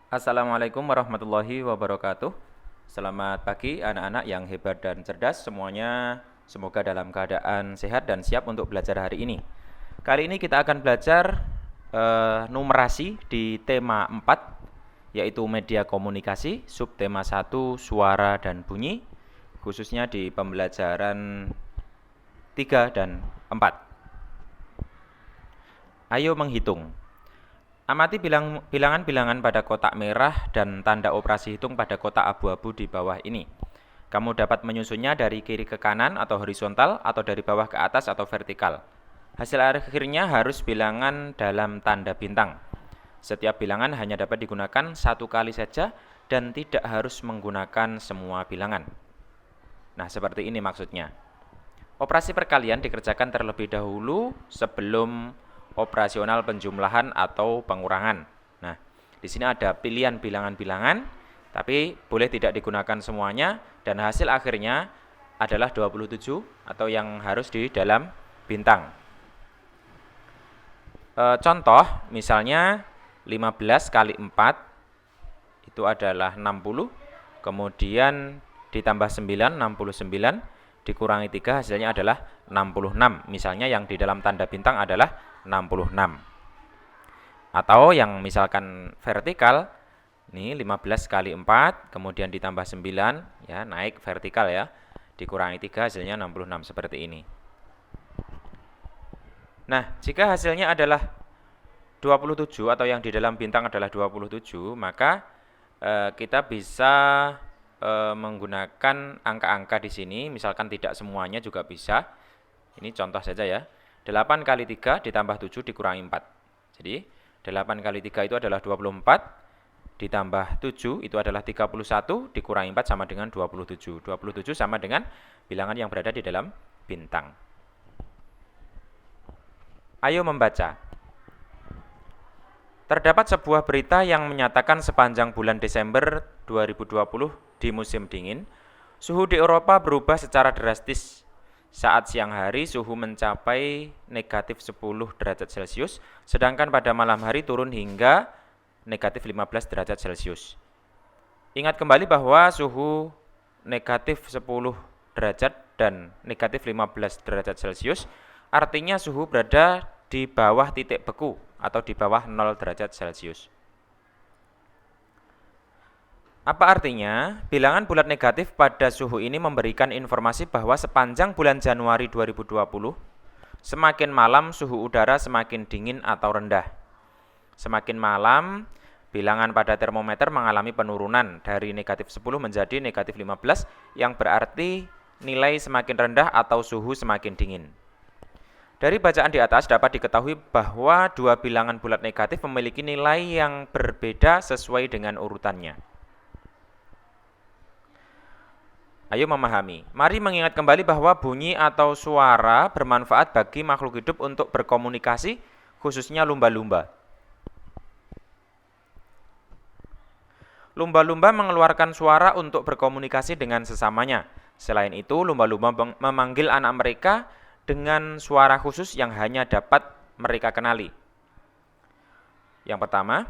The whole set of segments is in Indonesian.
Assalamualaikum warahmatullahi wabarakatuh. Selamat pagi anak-anak yang hebat dan cerdas semuanya. Semoga dalam keadaan sehat dan siap untuk belajar hari ini. Kali ini kita akan belajar numerasi di tema 4, yaitu media komunikasi, subtema 1 suara dan bunyi, khususnya di pembelajaran 3 dan 4. Ayo menghitung. Amati bilangan-bilangan pada kotak merah dan tanda operasi hitung pada kotak abu-abu di bawah ini. Kamu dapat menyusunnya dari kiri ke kanan atau horizontal atau dari bawah ke atas atau vertikal. Hasil akhirnya harus bilangan dalam tanda bintang. Setiap bilangan hanya dapat digunakan satu kali saja dan tidak harus menggunakan semua bilangan. Nah, seperti ini maksudnya. Operasi perkalian dikerjakan terlebih dahulu sebelum operasional penjumlahan atau pengurangan. Nah, di sini ada pilihan bilangan-bilangan, tapi boleh tidak digunakan semuanya, dan hasil akhirnya adalah 27 atau yang harus di dalam bintang. Contoh, misalnya 15 kali 4 itu adalah 60, kemudian ditambah 9, 69, dikurangi 3 hasilnya adalah 66. Misalnya yang di dalam tanda bintang adalah 66. Atau yang misalkan vertikal, ini 15 kali 4, kemudian ditambah 9, ya, naik vertikal ya, dikurangi 3 hasilnya 66 seperti ini. Nah, jika hasilnya adalah 27 atau yang di dalam bintang adalah 27, maka kita bisa menggunakan angka-angka di sini, misalkan tidak semuanya juga bisa. Ini contoh saja ya. 8 kali 3 ditambah 7 dikurangi 4. Jadi 8 kali 3 itu adalah 24, ditambah 7 itu adalah 31, dikurangi 4 sama dengan 27. 27 sama dengan bilangan yang berada di dalam bintang. Ayo membaca. Terdapat sebuah berita yang menyatakan sepanjang bulan Desember 2020 di musim dingin, suhu di Eropa berubah secara drastis. Saat siang hari suhu mencapai negatif 10 derajat Celcius, sedangkan pada malam hari turun hingga negatif 15 derajat Celcius. Ingat kembali bahwa suhu negatif 10 derajat dan negatif 15 derajat Celcius artinya suhu berada di bawah titik beku atau di bawah 0 derajat Celcius. Apa artinya? Bilangan bulat negatif pada suhu ini memberikan informasi bahwa sepanjang bulan Januari 2020, semakin malam suhu udara semakin dingin atau rendah. Semakin malam, bilangan pada termometer mengalami penurunan dari negatif 10 menjadi negatif 15, yang berarti nilai semakin rendah atau suhu semakin dingin. Dari bacaan di atas dapat diketahui bahwa dua bilangan bulat negatif memiliki nilai yang berbeda sesuai dengan urutannya. Ayo memahami. Mari mengingat kembali bahwa bunyi atau suara bermanfaat bagi makhluk hidup untuk berkomunikasi, khususnya lumba-lumba. Lumba-lumba mengeluarkan suara untuk berkomunikasi dengan sesamanya. Selain itu, lumba-lumba memanggil anak mereka dengan suara khusus yang hanya dapat mereka kenali. Yang pertama,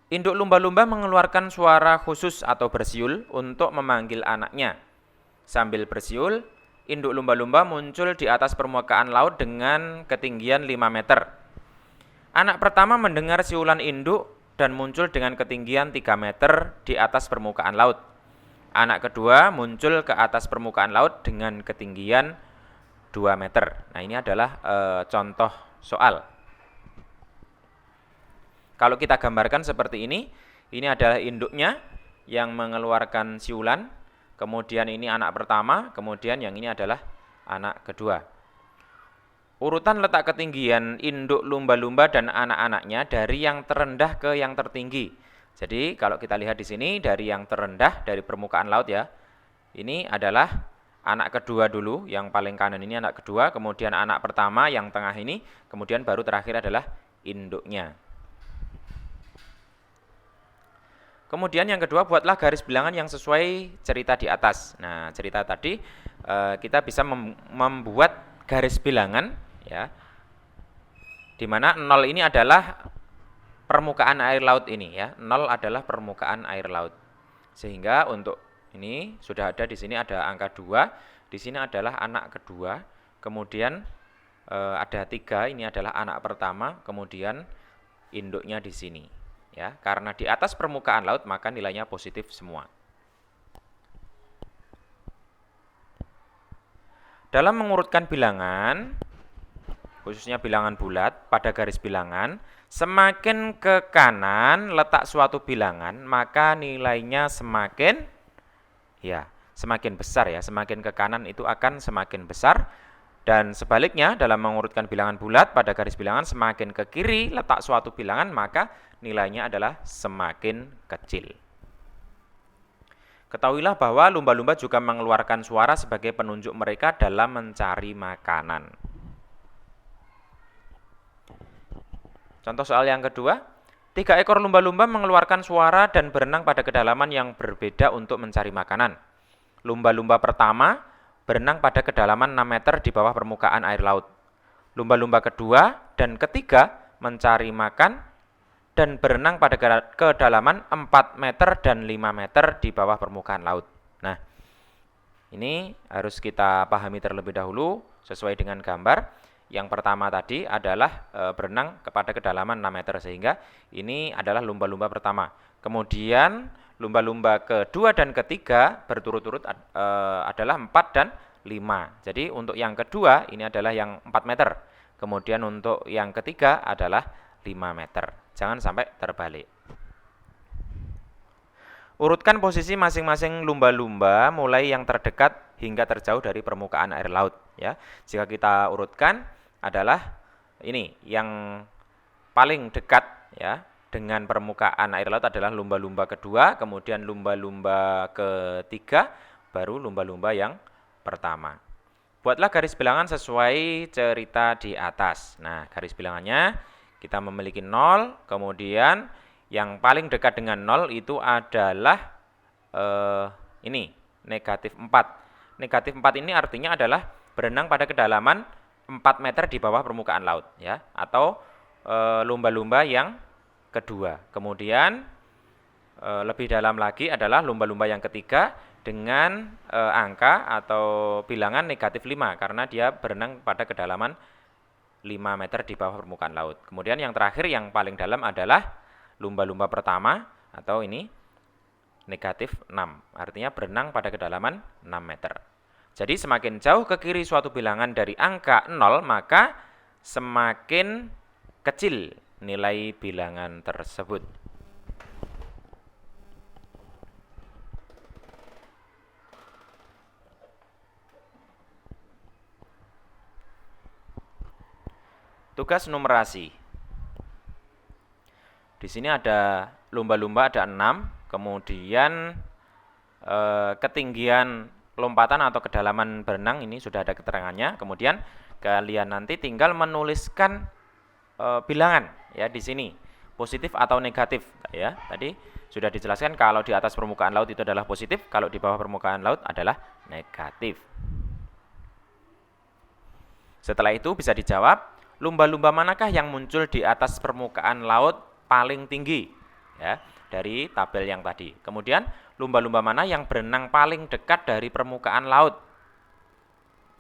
induk lumba-lumba mengeluarkan suara khusus atau bersiul untuk memanggil anaknya. Sambil bersiul, induk lumba-lumba muncul di atas permukaan laut dengan ketinggian 5 meter. Anak pertama mendengar siulan induk dan muncul dengan ketinggian 3 meter di atas permukaan laut. Anak kedua muncul ke atas permukaan laut dengan ketinggian 2 meter. Nah, ini adalah contoh soal. Kalau kita gambarkan seperti ini adalah induknya yang mengeluarkan siulan, kemudian ini anak pertama, kemudian yang ini adalah anak kedua. Urutan letak ketinggian induk lumba-lumba dan anak-anaknya dari yang terendah ke yang tertinggi. Jadi kalau kita lihat di sini dari yang terendah dari permukaan laut ya, ini adalah anak kedua dulu, yang paling kanan ini anak kedua, kemudian anak pertama yang tengah ini, kemudian baru terakhir adalah induknya. Kemudian yang kedua, buatlah garis bilangan yang sesuai cerita di atas. Nah, cerita tadi kita bisa membuat garis bilangan ya, di mana 0 ini adalah permukaan air laut ini ya. 0 adalah permukaan air laut. Sehingga untuk ini sudah ada di sini ada angka 2, di sini adalah anak kedua, kemudian ada 3, ini adalah anak pertama, kemudian induknya di sini ya. Karena di atas permukaan laut maka nilainya positif semua. Dalam mengurutkan bilangan, khususnya bilangan bulat pada garis bilangan, semakin ke kanan letak suatu bilangan, maka nilainya semakin besar ya. Semakin ke kanan itu akan semakin besar. Dan sebaliknya, dalam mengurutkan bilangan bulat pada garis bilangan, semakin ke kiri letak suatu bilangan, maka nilainya adalah semakin kecil. Ketahuilah bahwa lumba-lumba juga mengeluarkan suara sebagai penunjuk mereka dalam mencari makanan. Contoh soal yang kedua, 3 ekor lumba-lumba mengeluarkan suara dan berenang pada kedalaman yang berbeda untuk mencari makanan. Lumba-lumba pertama berenang pada kedalaman 6 meter di bawah permukaan air laut. Lumba-lumba kedua dan ketiga mencari makan dan berenang pada kedalaman 4 meter dan 5 meter di bawah permukaan laut. Nah, ini harus kita pahami terlebih dahulu sesuai dengan gambar. Yang pertama tadi adalah berenang kepada kedalaman 6 meter, sehingga ini adalah lumba-lumba pertama. Kemudian lumba-lumba kedua dan ketiga berturut-turut adalah 4 dan 5. Jadi untuk yang kedua ini adalah yang 4 meter. Kemudian untuk yang ketiga adalah 5 meter. Jangan sampai terbalik. Urutkan posisi masing-masing lumba-lumba mulai yang terdekat hingga terjauh dari permukaan air laut ya. Jika kita urutkan adalah ini yang paling dekat ya dengan permukaan air laut adalah lumba-lumba kedua, kemudian lumba-lumba ketiga, baru lumba-lumba yang pertama. Buatlah garis bilangan sesuai cerita di atas. Nah, garis bilangannya kita memiliki 0, kemudian yang paling dekat dengan 0 itu adalah ini, negatif 4. Negatif 4 ini artinya adalah berenang pada kedalaman 4 meter di bawah permukaan laut ya, atau lumba-lumba yang kedua. Kemudian lebih dalam lagi adalah lumba-lumba yang ketiga dengan angka atau bilangan negatif 5 karena dia berenang pada kedalaman 5 meter di bawah permukaan laut. Kemudian yang terakhir yang paling dalam adalah lumba-lumba pertama atau ini negatif 6. Artinya berenang pada kedalaman 6 meter. Jadi semakin jauh ke kiri suatu bilangan dari angka 0, maka semakin kecil nilai bilangan tersebut. Tugas numerasi. Di sini ada lumba-lumba ada 6, kemudian ketinggian lompatan atau kedalaman berenang ini sudah ada keterangannya. Kemudian kalian nanti tinggal menuliskan bilangan ya di sini, positif atau negatif ya. Tadi sudah dijelaskan kalau di atas permukaan laut itu adalah positif, kalau di bawah permukaan laut adalah negatif. Setelah itu bisa dijawab, lumba-lumba manakah yang muncul di atas permukaan laut paling tinggi ya dari tabel yang tadi. Kemudian lumba-lumba mana yang berenang paling dekat dari permukaan laut.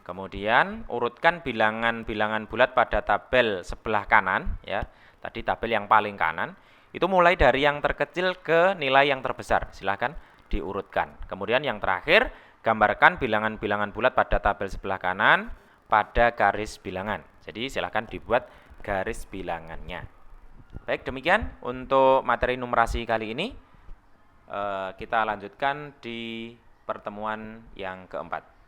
Kemudian urutkan bilangan-bilangan bulat pada tabel sebelah kanan ya. Tadi tabel yang paling kanan itu mulai dari yang terkecil ke nilai yang terbesar. Silahkan diurutkan. Kemudian yang terakhir, gambarkan bilangan-bilangan bulat pada tabel sebelah kanan pada garis bilangan. Jadi silahkan dibuat garis bilangannya. Baik, demikian untuk materi numerasi kali ini. Kita lanjutkan di pertemuan yang keempat.